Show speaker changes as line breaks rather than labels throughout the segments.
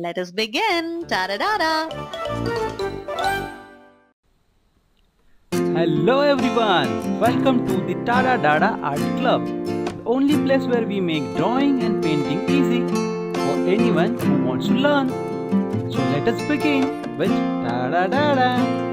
Let us begin. TADA-DADA.
Hello everyone, welcome to the TADA-DADA Art Club, the only place where we make drawing and painting easy for anyone who wants to learn. So let us begin with TADA-DADA.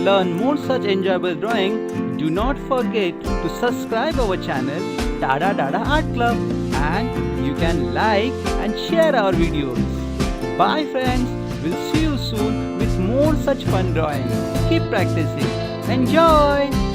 learn more such enjoyable drawing, do not forget to subscribe our channel TADA-DADA Art Club, and you can like and share our videos. Bye friends, we'll see you soon with more more such fun drawings. Keep practicing. Enjoy!